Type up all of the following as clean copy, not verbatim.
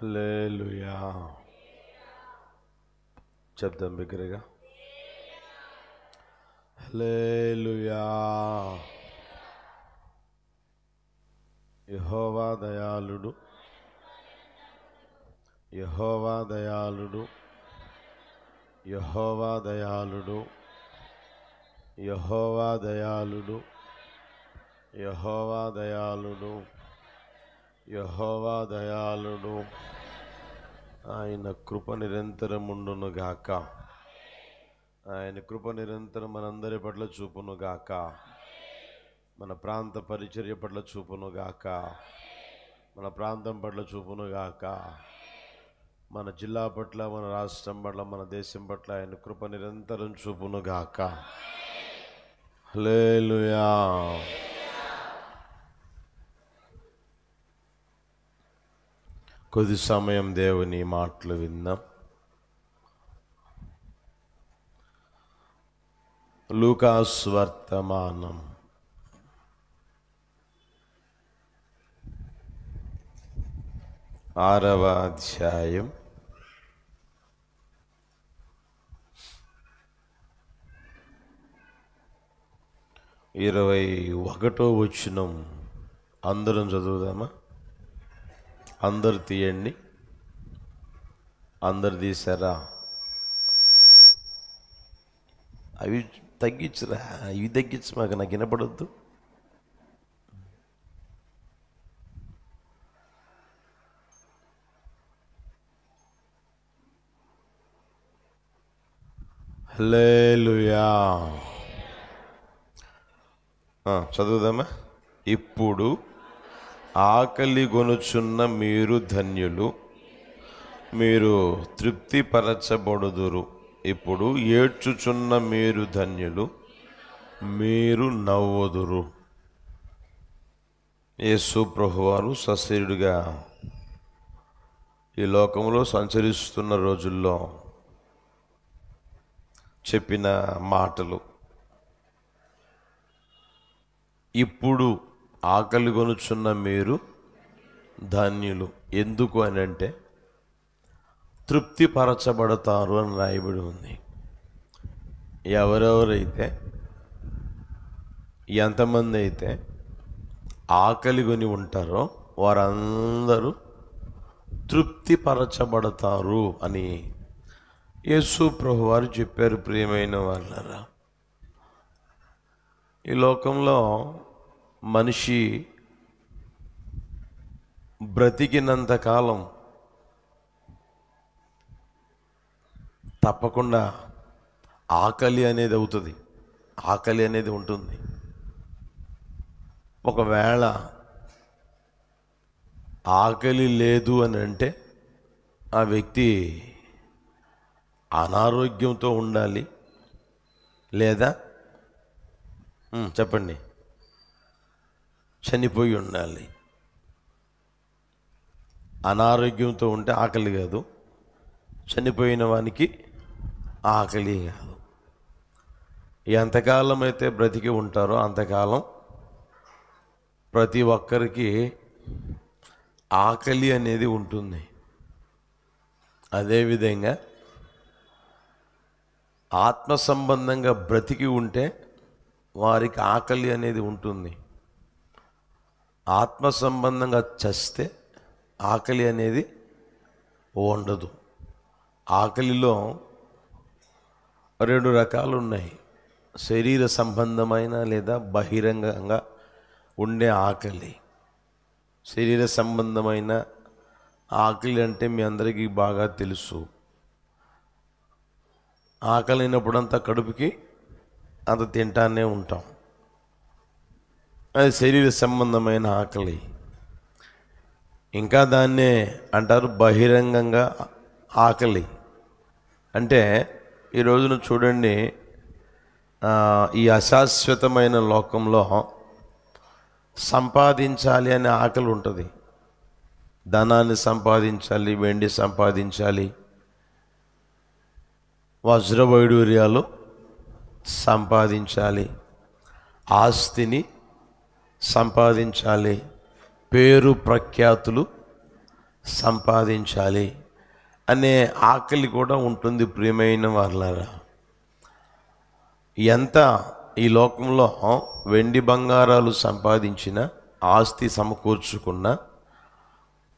హల్లెలూయా. చెప్దాం బిగ్గరగా. హల్లెలూయా. యెహోవా దయాళుడు, యెహోవా దయాళుడు, యెహోవా దయాళుడు, యెహోవా దయాళుడు, యెహోవా దయాళుడు, యెహోవా దయాళుడు. ఆయన కృప నిరంతరముండును గాక. ఆయన కృప నిరంతరం మనందరి పట్ల చూపును గాక. మన ప్రాంత పరిచర్య పట్ల చూపును గాక. మన ప్రాంతం పట్ల చూపును గాక. మన జిల్లా పట్ల, మన రాష్ట్రం పట్ల, మన దేశం పట్ల ఆయన కృప నిరంతరం చూపును గాక. హల్లెలూయా. కొద్ది సమయం దేవుని మాటలు విందాం. లూకాసు వర్తమానం 6వ అధ్యాయం 21వ వచనం. అందరం చదువుదామా? అందరు తీయండి. అందరు తీసారా? అవి తగ్గించరా, ఇవి తగ్గించు, మాకు నాకు వినపడద్దు. హల్లెలూయా. చదువుదామా? ఇప్పుడు ఆకలి గొనుచున్న మీరు ధన్యులు, మీరు తృప్తిపరచబడుదురు. ఇప్పుడు ఏడ్చుచున్న మీరు ధన్యులు, మీరు నవ్వుదురు. యేసు ప్రభువారు సశరీరుడిగా ఈ లోకంలో సంచరిస్తున్న రోజుల్లో చెప్పిన మాటలు. ఇప్పుడు ఆకలి కొనుచున్న మీరు ధన్యులు. ఎందుకు అని అంటే తృప్తిపరచబడతారు అని రాయబడి ఉంది. ఎవరెవరైతే, ఎంతమంది అయితే ఆకలి కొని ఉంటారో వారందరూ తృప్తిపరచబడతారు అని యేసు ప్రభువారు చెప్పారు. ప్రియమైన వాళ్ళారా, ఈ లోకంలో మనిషి బ్రతికినంతకాలం తప్పకుండా ఆకలి అనేది అవుతుంది, ఆకలి అనేది ఉంటుంది. ఒకవేళ ఆకలి లేదు అని అంటే ఆ వ్యక్తి అనారోగ్యంతో ఉండాలి, లేదా చెప్పండి, చనిపోయి ఉండాలి. అనారోగ్యంతో ఉంటే ఆకలి కాదు, చనిపోయిన వానికి ఆకలి కాదు. ఎంతకాలం అయితే బ్రతికి ఉంటారో అంతకాలం ప్రతి ఒక్కరికి ఆకలి అనేది ఉంటుంది. అదేవిధంగా ఆత్మ సంబంధంగా బ్రతికి ఉంటే వారికి ఆకలి అనేది ఉంటుంది. ఆత్మ సంబంధంగా చస్తే ఆకలి అనేది ఉండదు. ఆకలిలో 2 రకాలు ఉన్నాయి. శరీర సంబంధమైన లేదా బహిరంగంగా ఉండే ఆకలి. శరీర సంబంధమైన ఆకలి అంటే మీ అందరికీ బాగా తెలుసు. ఆకలి అయినప్పుడంతా కడుపుకి అంత తింటానే ఉంటాం. అది శరీర సంబంధమైన ఆకలి. ఇంకా దాన్నే అంటారు బహిరంగంగా ఆకలి. అంటే ఈ రోజున చూడండి, ఈ అశాశ్వతమైన లోకంలో సంపాదించాలి అనే ఆకలి ఉంటుంది. ధనాన్ని సంపాదించాలి, వెండి సంపాదించాలి, వజ్రవైడూర్యాలు సంపాదించాలి, ఆస్తిని సంపాదించాలి, పేరు ప్రఖ్యాతులు సంపాదించాలి అనే ఆకలి కూడా ఉంటుంది. ప్రియమైన వాళ్ళారా, ఎంత ఈ లోకంలో వెండి బంగారాలు సంపాదించిన, ఆస్తి సమకూర్చుకున్న,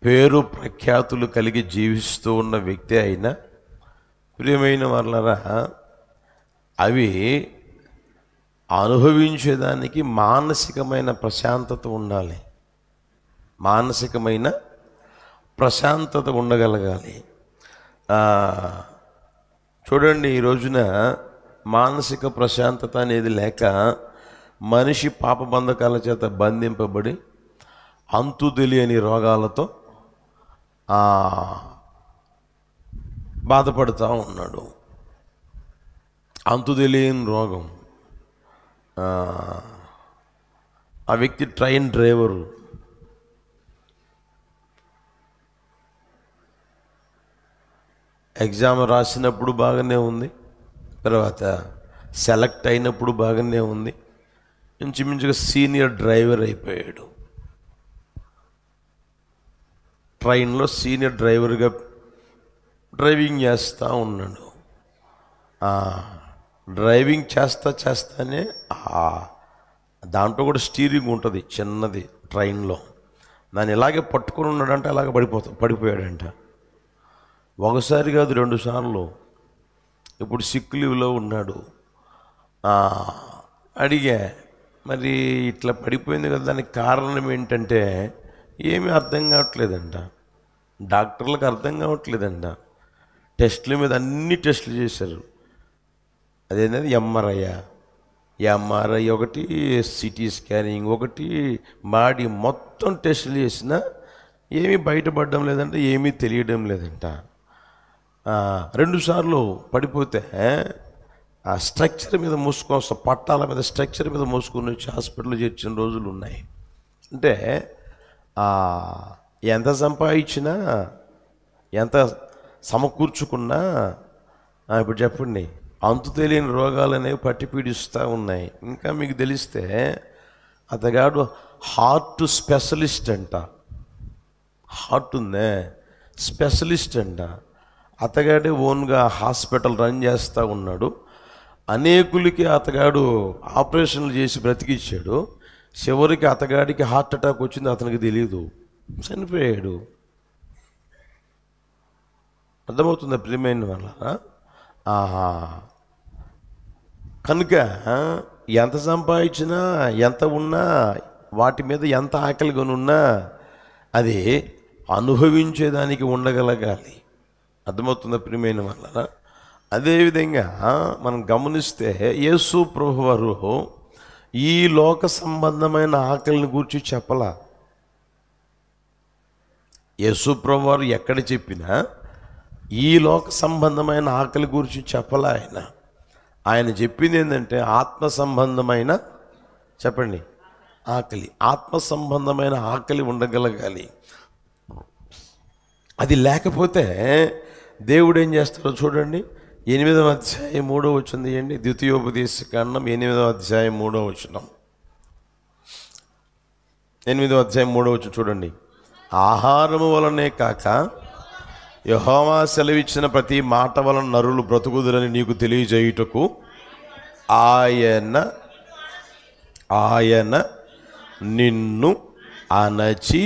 పేరు ప్రఖ్యాతులు కలిగి జీవిస్తూ ఉన్న వ్యక్తి అయినా, ప్రియమైన వాళ్ళారా, అవి అనుభవించేదానికి మానసికమైన ప్రశాంతత ఉండాలి. మానసికమైన ప్రశాంతత ఉండగలగాలి. చూడండి, ఈ రోజున మానసిక ప్రశాంతత అనేది లేక మనిషి పాపబంధకాల చేత బంధింపబడి అంతు తెలియని రోగాలతో బాధపడుతూ ఉన్నాడు. అంతు తెలియని రోగం. ఆ వ్యక్తి ట్రైన్ డ్రైవరు. ఎగ్జామ్ రాసినప్పుడు బాగానే ఉంది, తర్వాత సెలెక్ట్ అయినప్పుడు బాగానే ఉంది, ఇంచుమించుగా సీనియర్ డ్రైవర్ అయిపోయాడు. ట్రైన్లో సీనియర్ డ్రైవర్గా డ్రైవింగ్ చేస్తూ ఉన్నాడు. డ్రైవింగ్ చేస్తానే దాంట్లో కూడా స్టీరింగ్ ఉంటుంది చిన్నది ట్రైన్లో. దాన్ని ఇలాగే పట్టుకొని ఉన్నాడంటే అలాగే పడిపోయాడంట. ఒకసారి కాదు, 2 సార్లు. ఇప్పుడు సిక్ లీవ్లో ఉన్నాడు. అడిగా, మరి ఇట్లా పడిపోయింది కదా, దానికి కారణం ఏంటంటే ఏమీ అర్థం కావట్లేదంట. డాక్టర్లకు అర్థం కావట్లేదంట. టెస్టుల మీద అన్ని టెస్టులు చేశారు. అదేంటది ఎంఆర్ఐ ఒకటి, సిటీ స్కానింగ్ ఒకటి, బాడీ మొత్తం టెస్టులు చేసినా ఏమీ బయటపడడం లేదంట, ఏమీ తెలియడం లేదంట. 2 సార్లు పడిపోతే ఆ స్ట్రక్చర్ మీద మూసుకొని, పట్టాల మీద స్ట్రక్చర్ మీద మూసుకొని వచ్చి హాస్పిటల్లో చేర్చిన రోజులు ఉన్నాయి. అంటే ఎంత సంపాదించినా, ఎంత సమకూర్చుకున్నా, ఇప్పుడు చెప్పండి, అంతు తెలియని రోగాలు అనేవి పట్టి పీడిస్తూ ఉన్నాయి. ఇంకా మీకు తెలిస్తే అతగాడు హార్ట్ స్పెషలిస్ట్ అంట. హార్ట్ ఉందే, స్పెషలిస్ట్ అంట. అతగాడే ఓన్గా హాస్పిటల్ రన్ చేస్తూ ఉన్నాడు. అనేకులకి అతగాడు ఆపరేషన్లు చేసి బ్రతికిచ్చాడు. చివరికి అతగాడికి హార్ట్ అటాక్ వచ్చింది, అతనికి తెలియదు, చనిపోయాడు. అర్థమవుతుందా ప్రియమైన వాళ్ళ? కనుక ఎంత సంపాదించినా, ఎంత ఉన్నా, వాటి మీద ఎంత ఆకలిగా ఉన్నా అది అనుభవించేదానికి ఉండగలగాలి. అర్థమవుతుందా ప్రియమైన వాళ్ళ? అదేవిధంగా మనం గమనిస్తే యేసు ప్రభువారు ఈ లోక సంబంధమైన ఆకలిని గురించి చెప్పలా. యేసు ప్రభువారు ఎక్కడ చెప్పినా ఈ లోక సంబంధమైన ఆకలి గురించి చెప్పలా. ఆయన చెప్పింది ఏంటంటే ఆత్మ సంబంధమైన, చెప్పండి, ఆకలి. ఆత్మ సంబంధమైన ఆకలి ఉండగలగాలి. అది లేకపోతే దేవుడు ఏం చేస్తారో చూడండి. 8వ అధ్యాయం 3వ వచనం తీయండి. ద్వితీయోపదేశకాండం 8వ అధ్యాయం 3వ వచనం. 8వ అధ్యాయం 3వ వచనం చూడండి. ఆహారము వలనే కాక యెహోవా సెలవిచ్చిన ప్రతి మాట వలన నరులు బ్రతుకుదురని నీకు తెలియజేయుటకు ఆయన నిన్ను అణచి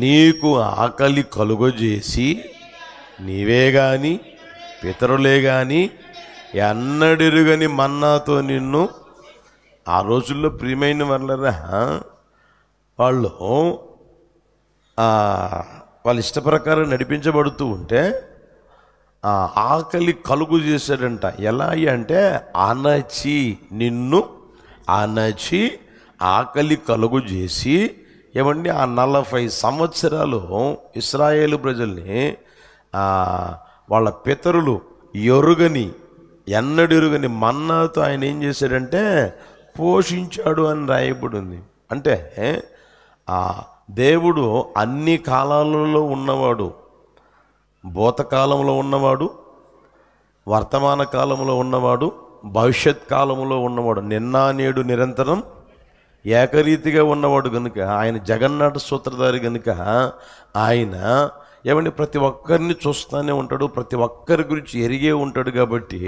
నీకు ఆకలి కలుగజేసి, నీవే గాని పితరులే గాని ఎన్నడెరుగని మన్నాతో నిన్ను. ఆ రోజుల్లో ప్రియమైన వాళ్ళరా, వాళ్ళ ఇష్ట ప్రకారం నడిపించబడుతూ ఉంటే ఆకలి కలుగు చేశాడంట. ఎలా అంటే నిన్ను అణచి ఆకలి కలుగు చేసి, ఏమండి, ఆ 40 సంవత్సరాలు ఇశ్రాయేలు ప్రజల్ని వాళ్ళ పితరులు ఎన్నడెరుగని మన్నాతో ఆయన ఏం చేశాడంటే పోషించాడు అని రాయబడి ఉంది. అంటే దేవుడు అన్ని కాలాలలో ఉన్నవాడు. భూతకాలంలో ఉన్నవాడు, వర్తమాన కాలంలో ఉన్నవాడు, భవిష్యత్ కాలంలో ఉన్నవాడు. నిన్న నేడు నిరంతరం ఏకరీతిగా ఉన్నవాడు కనుక, ఆయన జగన్నాట సూత్రధారి కనుక ఆయన ఏమంటే ప్రతి ఒక్కరిని చూస్తూనే ఉంటాడు, ప్రతి ఒక్కరి గురించి ఎరిగే ఉంటాడు. కాబట్టి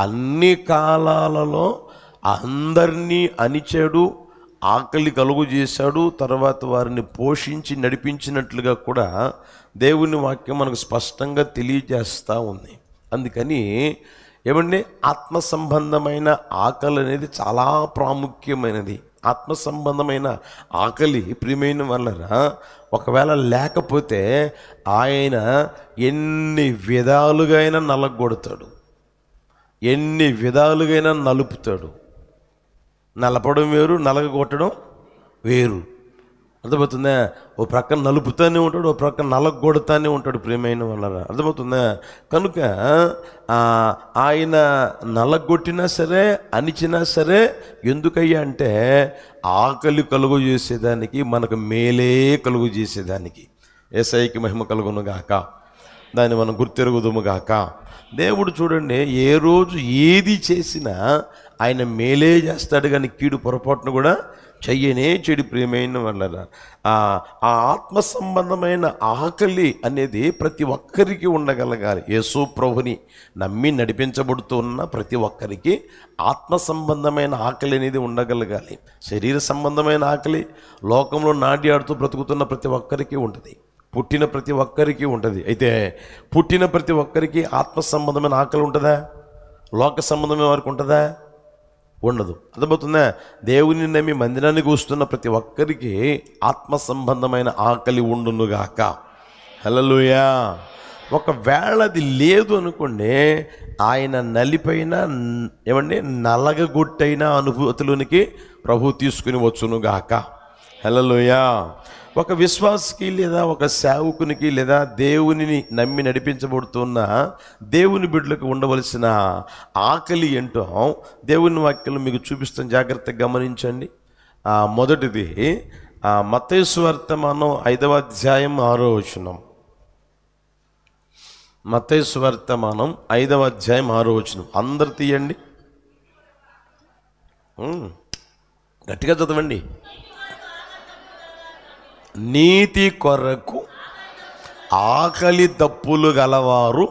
అన్ని కాలాలలో అందరినీ అణిచాడు, ఆకలి కలుగు చేశాడు, తర్వాత వారిని పోషించి నడిపించినట్లుగా కూడా దేవుని వాక్యం మనకు స్పష్టంగా తెలియజేస్తూ ఉంది. అందుకని ఏమండి ఆత్మ సంబంధమైన ఆకలి అనేది చాలా ప్రాముఖ్యమైనది. ఆత్మ సంబంధమైన ఆకలి ప్రియమైన వాళ్ళరా ఒకవేళ లేకపోతే ఆయన ఎన్ని విధాలుగా అయినా నలగొడతాడు, ఎన్ని విధాలుగా నలుపుతాడు. నలపడం వేరు, నలగొట్టడం వేరు. అర్థమవుతుందా? ఓ ప్రక్కన నలుపుతానే ఉంటాడు, ఓ ప్రక్కన నలగొడతానే ఉంటాడు ప్రియమైన వాళ్ళరా. అర్థమవుతుందా? కనుక ఆయన నలగొట్టినా సరే, అణిచినా సరే ఎందుకయ్యా అంటే ఆకలి కలుగు చేసేదానికి, మనకు మేలే కలుగు చేసేదానికి. యేసయ్యకి మహిమ కలుగును గాక, దాన్ని మనం గుర్తెరుగుదుము గాక. దేవుడు చూడండి, ఏ రోజు ఏది చేసినా ఆయన మేలే చేస్తాడు కానీ కీడు పొరపాటును కూడా చెయ్యనే చెడు ప్రియమైన వాళ్ళరా. ఆ ఆత్మ సంబంధమైన ఆకలి అనేది ప్రతి ఒక్కరికి ఉండగలగాలి. యేసు ప్రభుని నమ్మి నడిపించబడుతున్న ప్రతి ఒక్కరికి ఆత్మ సంబంధమైన ఆకలి అనేది ఉండగలగాలి. శరీర సంబంధమైన ఆకలి లోకంలో నాటి ఆడుతూ బ్రతుకుతున్న ప్రతి ఒక్కరికి ఉంటుంది, పుట్టిన ప్రతి ఒక్కరికి ఉంటుంది. అయితే పుట్టిన ప్రతి ఒక్కరికి ఆత్మ సంబంధమైన ఆకలి ఉంటుందా? లోక సంబంధమైన వారికి ఉంటుందా? ఉండదు. అర్థమవుతుందా? దేవుని నమ్మి మందిరానికి వస్తున్న ప్రతి ఒక్కరికి ఆత్మ సంబంధమైన ఆకలి ఉండునుగాక. హల్లెలూయా. ఒకవేళ అది లేదు అనుకోండి, ఆయన నలిపైన ఏమండి నలగగొట్టైన అనుభూతులోనికి ప్రభు తీసుకుని వచ్చునుగాక. హల్లెలూయా. ఒక విశ్వాసికి లేదా ఒక సేవకునికి లేదా దేవునిని నమ్మి నడిపించబడుతున్న దేవుని బిడ్డలకు ఉండవలసిన ఆకలి ఏంటో దేవుని వాక్యం మీకు చూపిస్తాను, జాగ్రత్తగా గమనించండి. మొదటిది మత్తయి సువార్తమానం 5వ అధ్యాయం 6వ వచనం. మత్తయి సువార్తమానం 5వ అధ్యాయం 6వ వచనం. అందరు తీయండి, గట్టిగా చదవండి. నీతి కొరకు ఆకలి దప్పులు గలవారు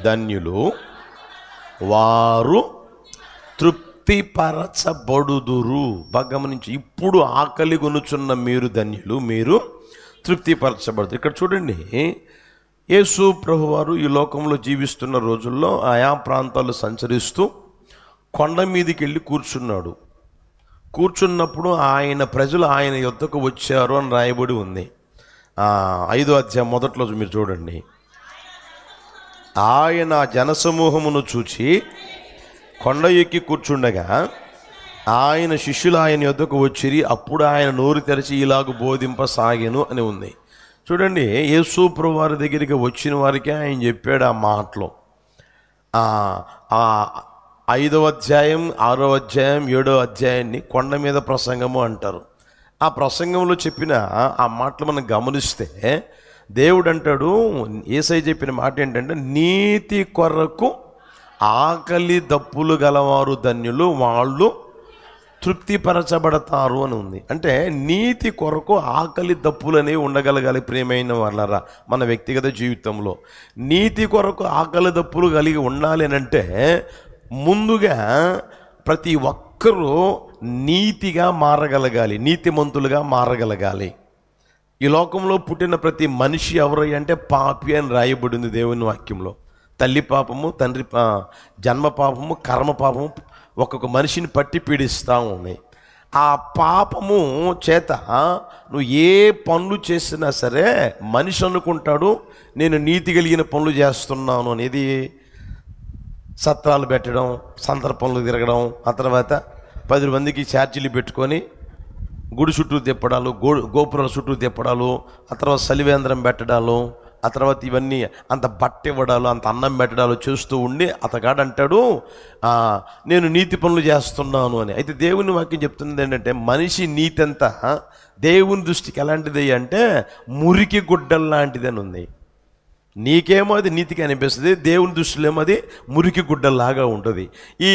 ధన్యులు, వారు తృప్తిపరచబడుదురు. బాగా గమనించి, ఇప్పుడు ఆకలి కొనుచున్న మీరు ధన్యులు, మీరు తృప్తిపరచబడుతారు. ఇక్కడ చూడండి, యేసు ప్రభువారు ఈ లోకంలో జీవిస్తున్న రోజుల్లో ఆయా ప్రాంతాలు సంచరిస్తూ కొండ మీదకి వెళ్ళి కూర్చున్నాడు. కూర్చున్నప్పుడు ఆయన ప్రజలు ఆయన యొద్దకు వచ్చారు అని రాయబడి ఉంది. 5వ అధ్యాయం మొదట్లో మీరు చూడండి. ఆయన జనసమూహమును చూచి కొండ ఎక్కి కూర్చుండగా ఆయన శిష్యులు ఆయన యొద్దకు వచ్చిరి. అప్పుడు ఆయన నోరు తెరిచి ఇలాగ బోధింపసాగెను అని ఉంది. చూడండి, యేసు ప్రభువారి దగ్గరికి వచ్చిన వారికి ఆయన చెప్పాడు ఆ మాటలు. 5వ అధ్యాయం, 6వ అధ్యాయం, 7వ అధ్యాయాన్ని కొండ మీద ప్రసంగము అంటారు. ఆ ప్రసంగంలో చెప్పిన ఆ మాటలు మనం గమనిస్తే దేవుడు అంటాడు, యేసయ్య చెప్పిన మాట ఏంటంటే నీతి కొరకు ఆకలి దప్పులు గలవారు ధన్యులు, వాళ్ళు తృప్తిపరచబడతారు అని ఉంది. అంటే నీతి కొరకు ఆకలి దప్పులు అనేవి ఉండగలగాలి ప్రియమైన వాళ్ళరా. మన వ్యక్తిగత జీవితంలో నీతి కొరకు ఆకలి దప్పులు కలిగి ఉండాలి అని అంటే ముందుగా ప్రతి ఒక్కరూ నీతిగా మారగలగాలి, నీతిమంతులుగా మారగలగాలి. ఈ లోకంలో పుట్టిన ప్రతి మనిషి ఎవరు అంటే పాపి అని రాయబడింది దేవుని వాక్యంలో. తల్లి పాపము, తండ్రి జన్మ పాపము, కర్మ పాపము ఒక్కొక్క మనిషిని పట్టి పీడిస్తూ ఉన్నాయి. ఆ పాపము చేత నువ్వు ఏ పనులు చేసినా సరే మనిషి అనుకుంటాడు నేను నీతి కలిగిన పనులు చేస్తున్నాను అనేది. సత్రాలు పెట్టడం, సందర్భంలో తిరగడం, ఆ తర్వాత 10 మందికి ఛార్జీలు పెట్టుకొని గుడి చుట్టూ తిప్పడాలు, గోపురాల చుట్టూ తిప్పడాలు, ఆ తర్వాత సలివేంద్రం పెట్టడాలు, ఆ తర్వాత ఇవన్నీ అంత బట్ట ఇవ్వడాలు, అంత అన్నం పెట్టడాలు చేస్తూ ఉండి అతగాడు అంటాడు నేను నీతి పనులు చేస్తున్నాను అని. అయితే దేవుని వాక్యం చెప్తున్నది ఏంటంటే మనిషి నీతి అంతా దేవుని దృష్టికి ఎలాంటిది అంటే మురికి గుడ్డలు లాంటిది అని ఉంది. నీకేమో అది నీతిగా అనిపిస్తుంది, దేవుని దృష్టిలో ఏమో అది మురికి గుడ్డల్లాగా ఉంటుంది. ఈ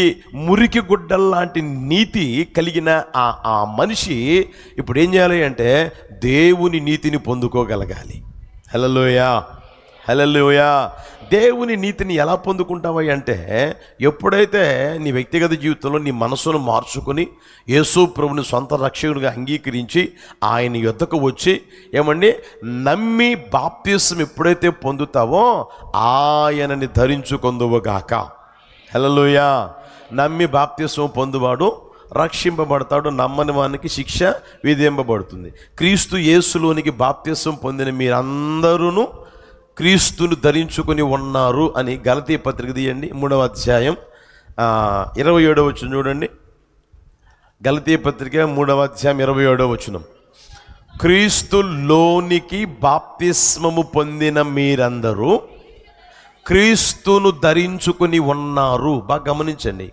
మురికి గుడ్డల్లాంటి నీతి కలిగిన ఆ మనిషి ఇప్పుడు ఏం చేయాలి అంటే దేవుని నీతిని పొందుకోగలగాలి. హల్లెలూయా, హల్లెలూయా. దేవుని నీతిని ఎలా పొందుకుంటావా అంటే ఎప్పుడైతే నీ వ్యక్తిగత జీవితంలో నీ మనసును మార్చుకొని యేసు ప్రభుని సొంత రక్షకునిగా అంగీకరించి ఆయన యొద్దకు వచ్చి ఏమండి నమ్మి బాప్తిసం ఎప్పుడైతే పొందుతావో ఆయనని ధరించుకొందువుగాక. హల్లెలూయా. నమ్మి బాప్తిసం పొందువాడు రక్షింపబడతాడు, నమ్మని వానికి శిక్ష విధింపబడుతుంది. క్రీస్తు యేసులోనికి బాప్తిసం పొందిన మీరందరూ క్రీస్తును ధరించుకొని ఉన్నారు అని గలతీ పత్రిక తీయండి, 3వ అధ్యాయం 27వ వచనం చూడండి. గలతీ పత్రిక 3వ అధ్యాయం 27వ వచనం. క్రీస్తులోనికి బాప్తిస్మము పొందిన మీరందరూ క్రీస్తును ధరించుకొని ఉన్నారు. బాగా గమనించండి,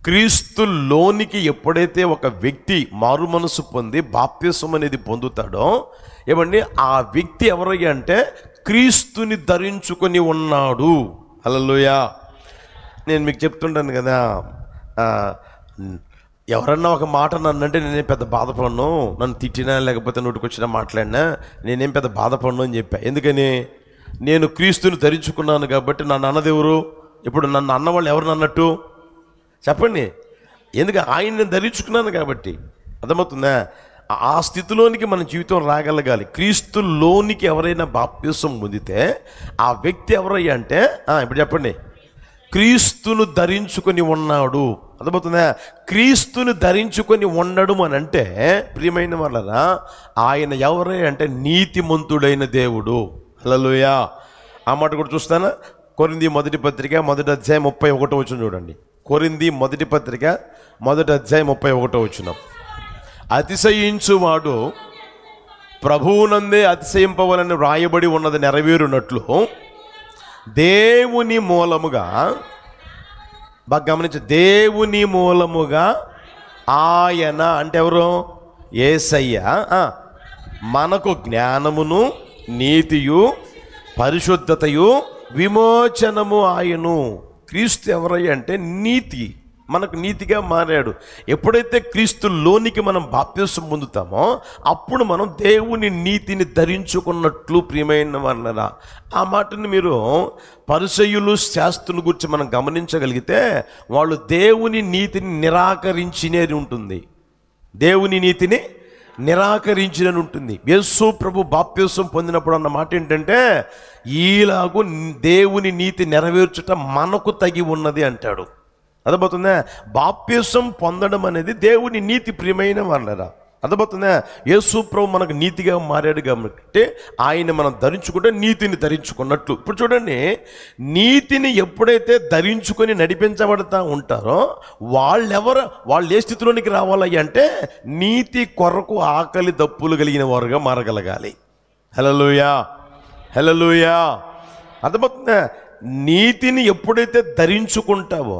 క్రీస్తులోనికి ఎప్పుడైతే ఒక వ్యక్తి మారు మనసు పొంది బాప్తిసం అనేది పొందుతాడో ఏమండి ఆ వ్యక్తి ఎవరయ్యా అంటే క్రీస్తుని ధరించుకొని ఉన్నాడు. హల్లెలూయా. నేను మీకు చెప్తుంటాను కదా, ఎవరన్నా ఒక మాట నన్నంటే నేనేం పెద్ద బాధపడను, నన్ను తిట్టినా లేకపోతే నోటికొచ్చినా మాట్లాడినా నేనేం పెద్ద బాధపడను అని చెప్పా. ఎందుకని? నేను క్రీస్తుని ధరించుకున్నాను కాబట్టి. నన్ను అన్నదెవరు? ఇప్పుడు నన్ను అన్నవాళ్ళు ఎవరు అన్నట్టు చెప్పండి? ఎందుకు? ఆయన్ని ధరించుకున్నాను కాబట్టి. అర్థమవుతుందా? ఆ స్థితిలోనికి మన జీవితం రాగలగాలి. క్రీస్తులోనికి ఎవరైనా బాప్తిసం పొందితే ఆ వ్యక్తి ఎవరయ్యా అంటే ఇప్పుడు చెప్పండి, క్రీస్తును ధరించుకొని ఉన్నాడు. అర్థమవుతుందా? క్రీస్తుని ధరించుకొని ఉండడం అని అంటే ప్రియమైన వాళ్ళరా ఆయన ఎవరై అంటే నీతిమంతుడైన దేవుడు. హల్లెలూయా. ఆ మాట కూడా చూస్తానా? కొరింథీ మొదటి పత్రిక 1వ అధ్యాయం 31వ వచనం చూడండి. కొరింథీ మొదటి పత్రిక 1వ అధ్యాయం 31వ వచనం. అతిశయించువాడు ప్రభువునందే అతిశయింపవలని వ్రాయబడి ఉన్నది నెరవేరునట్లు దేవుని మూలముగా, బాగా గమనించి, దేవుని మూలముగా ఆయన అంటే ఎవరు? యేసయ్య మనకు జ్ఞానమును నీతియు పరిశుద్ధతయు విమోచనము ఆయను. క్రీస్తు ఎవరయ్య అంటే నీతి, మనకు నీతిగా మారాడు. ఎప్పుడైతే క్రీస్తులోనికి మనం బాప్తిసం పొందుతామో అప్పుడు మనం దేవుని నీతిని ధరించుకున్నట్లు. ప్రియమైన వాళ్ళరా ఆ మాటని మీరు పరిసయ్యులు శాస్త్రుల గురించి మనం గమనించగలిగితే వాళ్ళు దేవుని నీతిని నిరాకరించినది ఉంటుంది, దేవుని నీతిని నిరాకరించినని ఉంటుంది. యేసు ప్రభు బాప్తిసం పొందినప్పుడు అన్న మాట ఏంటంటే ఈలాగు దేవుని నీతి నెరవేర్చుట మనకు తగి ఉన్నది అంటాడు. అర్థమవుతుందా? బాప్తిసం పొందడం అనేది దేవుని నీతి. ప్రియమైన వాళ్ళరా అర్థమవుతుందా? యేసు ప్రభు మనకు నీతిగా మారాడు కాబట్టి ఆయన మనం ధరించుకుంటే నీతిని ధరించుకున్నట్లు. ఇప్పుడు చూడండి, నీతిని ఎప్పుడైతే ధరించుకొని నడిపించబడతా ఉంటారో వాళ్ళు ఏ స్థితిలోనికి రావాలి అంటే నీతి కొరకు ఆకలి దప్పులు కలిగిన వారుగా మారగలగాలి. హల్లెలూయా, హల్లెలూయా. అర్థమవుతుందా? నీతిని ఎప్పుడైతే ధరించుకుంటావో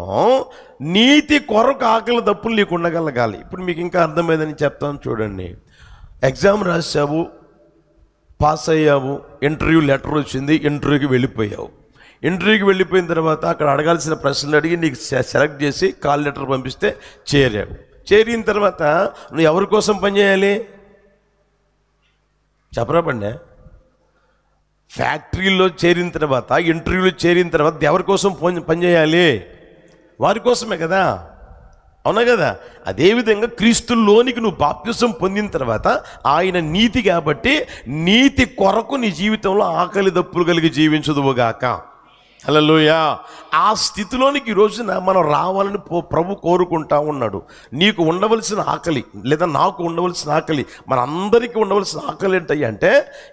నీతి కొరకు ఆకలి దప్పులు నీకు ఉండగలగాలి. ఇప్పుడు మీకు ఇంకా అర్థమైందని చెప్తాను చూడండి. ఎగ్జామ్ రాసావు, పాస్ అయ్యావు, ఇంటర్వ్యూ లెటర్ వచ్చింది, ఇంటర్వ్యూకి వెళ్ళిపోయావు. ఇంటర్వ్యూకి వెళ్ళిపోయిన తర్వాత అక్కడ అడగాల్సిన ప్రశ్నలు అడిగి నీకు సెలెక్ట్ చేసి కాల్ లెటర్ పంపిస్తే చేరావు. చేరిన తర్వాత నువ్వు ఎవరి కోసం పనిచేయాలి చెప్పరా పండే? ఫ్యాక్టరీలో చేరిన తర్వాత, ఇంటర్వ్యూలో చేరిన తర్వాత ఎవరి కోసం పనిచేయాలి? వారి కోసమే కదా, అవునా కదా? అదేవిధంగా క్రీస్తులోనికి నువ్వు బాప్తిసం పొందిన తర్వాత ఆయన నీతి కాబట్టి నీతి కొరకు నీ జీవితంలో ఆకలి దప్పులు కలిగి జీవించదువుగాక. హల్లెలూయా. ఆ స్థితిలోనికి ఈ రోజున మనం రావాలని ప్రభు కోరుకుంటా ఉన్నాడు. నీకు ఉండవలసిన ఆకలి లేదా నాకు ఉండవలసిన ఆకలి, మన అందరికీ ఉండవలసిన ఆకలి ఏంటయ్యా అంటే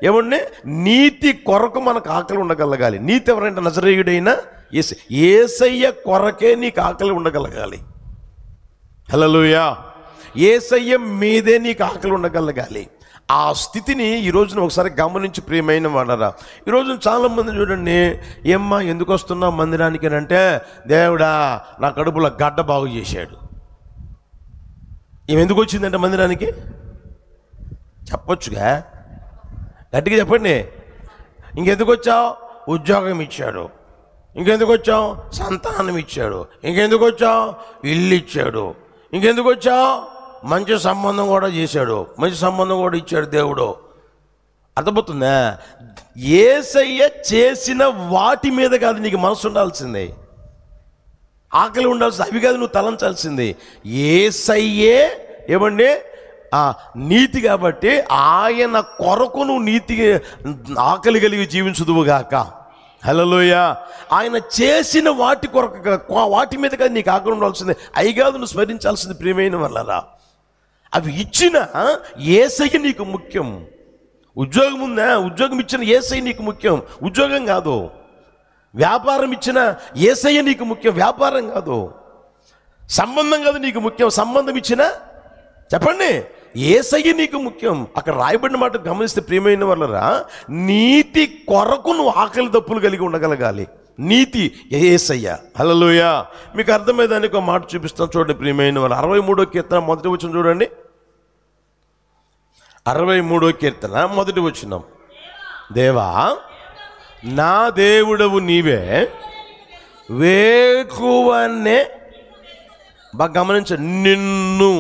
ఏమండి నీతి కొరకు మనకు ఆకలి ఉండగలగాలి. నీతి ఎవరంటే నజరేయుడైన యేసయ్య కొరకే నీకు ఆకలి ఉండగలగాలి. హల్లెలూయా. యేసయ్య మీదే నీకు ఆకలి ఉండగలగాలి. ఆ స్థితిని ఈ రోజున ఒకసారి గమనించి ప్రియమైన వాళ్ళరా, ఈరోజు చాలామంది చూడండి, ఏమ్మా ఎందుకు వస్తున్నావు మందిరానికి అని అంటే, దేవుడా నా కడుపులో గడ్డ బాగు చేశాడు. ఎందుకు వచ్చిందంటే మందిరానికి చెప్పొచ్చుగా, గట్టిగా చెప్పండి. ఇంకెందుకు వచ్చావు? ఉద్యోగం ఇచ్చాడు. ఇంకెందుకు వచ్చావు? సంతానం ఇచ్చాడు. ఇంకెందుకు వచ్చావు? ఇల్లు ఇచ్చాడు. ఇంకెందుకు వచ్చావు? మంచి సంబంధం కూడా చేశాడు, మంచి సంబంధం కూడా ఇచ్చాడు దేవుడు. అర్థమవుతుందా? యేసయ్య చేసిన వాటి మీద కాదు నీకు మనసు ఉండాల్సిందే, ఆకలి ఉండాల్సింది, అవి కాదు నువ్వు తలంచాల్సింది. యేసయ్యే ఏమండి నీతి, కాబట్టి ఆయన కొరకు నువ్వు నీతి ఆకలి కలిగి జీవించుదువుగాక. హల్లెలూయా. ఆయన చేసిన వాటి కొరకు, వాటి మీద కాదు నీకు ఆకలి ఉండాల్సిందే, అవి కాదు నువ్వు స్మరించాల్సింది. ప్రియమైన వాళ్ళరా, అవి ఇచ్చిన యేసయ్య నీకు ముఖ్యం. ఉద్యోగం ఉందా? ఉద్యోగం ఇచ్చిన యేసయ్య నీకు ముఖ్యం, ఉద్యోగం కాదు. వ్యాపారం ఇచ్చిన యేసయ్య నీకు ముఖ్యం, వ్యాపారం కాదు. సంబంధం కాదు నీకు ముఖ్యం, సంబంధం ఇచ్చిన చెప్పండి యేసయ్య నీకు ముఖ్యం. అక్కడ రాయబడిన మాట గమనిస్తే ప్రియమైన వాళ్ళరా, నీతి కొరకు నువ్వు ఆకలి దప్పులు కలిగి ఉండగలగాలి. నీతి యేసయ్య. హల్లెలూయా. మీకు అర్థమయ్యేదానికి ఒక మాట చూపిస్తాను చూడండి ప్రియమైన వాళ్ళు. 63వ కీర్తన మొదటి వచనం చూడండి. 63వ కీర్తన మొదటి వచనం. దేవా నా దేవుడవు నీవే, వేకువనే బాగా గమనించ, నిన్ను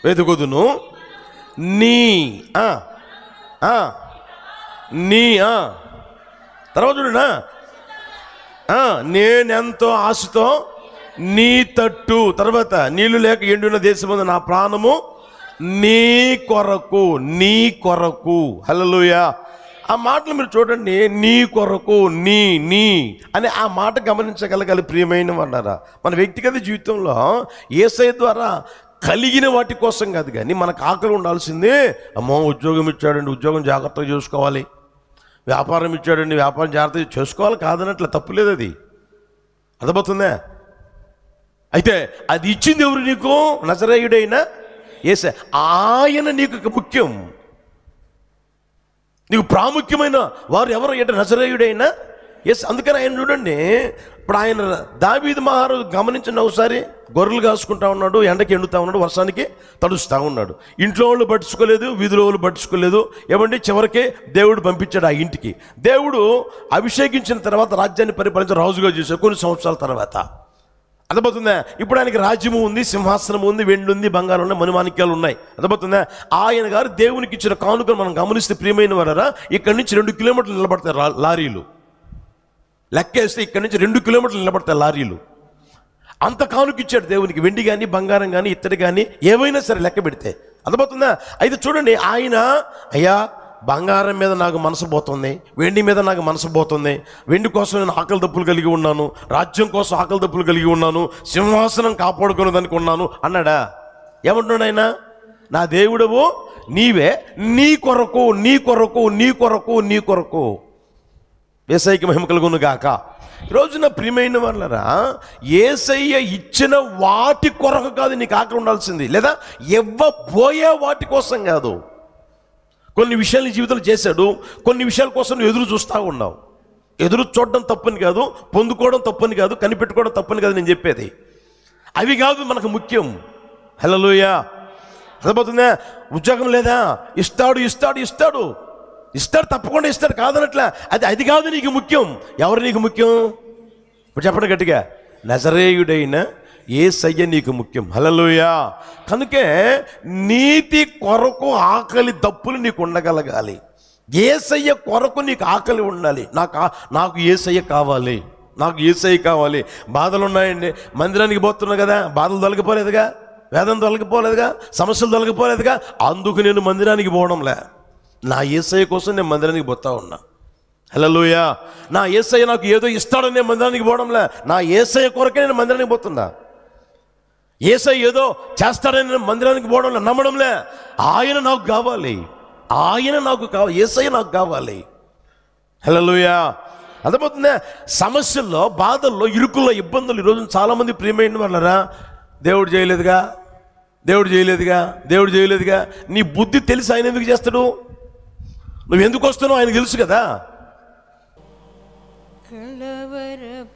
వెతుకుదును, నీ నీ తర్వాత చూడనా, నేనెంతో ఆశతో నీ తట్టు, తర్వాత నీళ్లు లేక ఎండున్న దేశమందు నా ప్రాణము నీ కొరకు, నీ కొరకు. హల్లెలూయా. ఆ మాటలు మీరు చూడండి, నీ కొరకు, నీ నీ అని ఆ మాట గమనించగలగాలి ప్రియమైన వాళ్ళారా. మన వ్యక్తిగత జీవితంలో యేసయ్య ద్వారా కలిగిన వాటి కోసం కాదు, కానీ మనకు ఆకలి ఉండాల్సిందే. అమ్మో ఉద్యోగం ఇచ్చాడండి, ఉద్యోగం జాగ్రత్తగా చూసుకోవాలి. వ్యాపారం ఇచ్చాడండి, వ్యాపారం జాగ్రత్తగా చేసుకోవాలి, కాదనట్ల తప్పులేదు, అది అర్థమవుతుందా? అయితే అది ఇచ్చింది ఎవరు నీకు? నజరేయుడైన యేసయ్య. ఆయన నీకు ముఖ్యం, నీకు ప్రాముఖ్యమైన వారు ఎవరు అంటే నజరేయుడైన యేసు. అందుకని ఆయన చూడండి, ఇప్పుడు ఆయన దావీదు మహారాజు గమనించండి ఒకసారి, గొర్రెలు కాసుకుంటా ఉన్నాడు, ఎండకి ఎండుతూ ఉన్నాడు, వర్షానికి తడుస్తూ ఉన్నాడు. ఇంట్లో వాళ్ళు పట్టించుకోలేదు, వీధిలో వాళ్ళు పట్టించుకోలేదు. ఏమండి చివరికి దేవుడు పంపించాడు ఆ ఇంటికి. దేవుడు అభిషేకించిన తర్వాత రాజ్యాన్ని పరిపాలించి రాజుగా చేశాడు కొన్ని సంవత్సరాల తర్వాత. అర్థమవుతుందా? ఇప్పుడు ఆయనకి రాజ్యము ఉంది, సింహాసనం ఉంది, వెండి ఉంది, బంగారం ఉన్నాయి, మణిమాణిక్యాలు ఉన్నాయి. అర్థమవుతుందా? ఆయన గారు దేవునికి ఇచ్చిన కానుకలు మనం గమనిస్తే ప్రియమైన వారా, ఇక్కడి నుంచి 2 కిలోమీటర్లు నిలబడతాయి లారీలు. లెక్కేస్తే ఇక్కడి నుంచి 2 కిలోమీటర్లు నిలబడతాయి లారీలు. అంత కానుక ఇచ్చాడు దేవునికి, వెండి కానీ బంగారం కానీ ఇత్తడి కానీ ఏవైనా సరే లెక్క పెడితే. అర్థమవుతుందా? అయితే చూడండి, ఆయన అయ్యా బంగారం మీద నాకు మనసు పోతుంది, వెండి మీద నాకు మనసు పోతుంది, వెండి కోసం నేను ఆకలి దప్పులు కలిగి ఉన్నాను, రాజ్యం కోసం ఆకలి దప్పులు కలిగి ఉన్నాను, సింహాసనం కాపాడుకునేదానికి ఉన్నాను అన్నాడా? ఏమంటున్నాడు ఆయన? నా దేవుడవు నీవే, నీ కొరకు, నీ కొరకు, నీ కొరకు, నీ కొరకు. యేసయ్యకి మహిమ కలుగును గాక. ఈరోజున ప్రియమైన వాళ్ళరా, యేసయ్య ఇచ్చిన వాటి కొరకు కాదు నీకు ఆకలి ఉండాల్సింది, లేదా ఇవ్వబోయే వాటి కోసం కాదు. కొన్ని విషయాలు నీ జీవితంలో చేశాడు, కొన్ని విషయాల కోసం నువ్వు ఎదురు చూస్తూ ఉన్నావు. ఎదురు చూడడం తప్పని కాదు, పొందుకోవడం తప్పని కాదు, కనిపెట్టుకోవడం తప్పని కాదు నేను చెప్పేది. అవి కాదు మనకు ముఖ్యం. హల్లెలూయా. అర్థమవుతుందా? ఉద్యోగం లేదా? ఇస్తాడు ఇస్తాడు ఇస్తాడు ఇస్తాడు, తప్పకుండా ఇస్తాడు, కాదనట్లా. అది కాదు నీకు ముఖ్యం. ఎవరు నీకు ముఖ్యం? ఇప్పుడు చెప్పండి గట్టిగా, నజరేయుడైన యేసయ్య నీకు ముఖ్యం. హల్లెలూయా. కనుకే నీతి కొరకు ఆకలి దప్పులు నీకు ఉండగలగాలి. యేసయ్య కొరకు నీకు ఆకలి ఉండాలి. నాకు యేసయ్య కావాలి, నాకు యేసయ్య కావాలి. బాధలు ఉన్నాయండి, మందిరానికి పోతున్నా కదా, బాధలు తొలగిపోలేదుగా, వేదన తొలగిపోలేదుగా, సమస్యలు తొలగిపోలేదుగా, అందుకు నేను మందిరానికి పోవడంలే. నా యేసయ్య కోసం నేను మందిరానికి పోతా ఉన్నా. హల్లెలూయా. నా యేసయ్య నాకు ఏదో ఇస్తాడని నేను మందిరానికి పోవడంలే, నా యేసయ్య కొరకే నేను మందిరానికి పోతున్నా. యేసయ్య ఏదో చేస్తాడని నేను మందిరానికి పోవడంలే, నమ్మడంలే. ఆయన నాకు కావాలి, ఆయన నాకు కావాలి, యేసయ్య నాకు కావాలి. హల్లెలూయా. అర్థమవుతుందా? సమస్యల్లో, బాధల్లో, ఇరుకుల్లో, ఇబ్బందులు ఈరోజు చాలామంది ప్రియమైన వాళ్ళరా, దేవుడు చేయలేదుగా, దేవుడు చేయలేదుగా, దేవుడు చేయలేదుగా. నీ బుద్ధి తెలిసి ఆయన ఎందుకు చేస్తాడు? నువ్వు ఎందుకు వస్తున్నావు ఆయన తెలుసు కదా. కలవరపడినే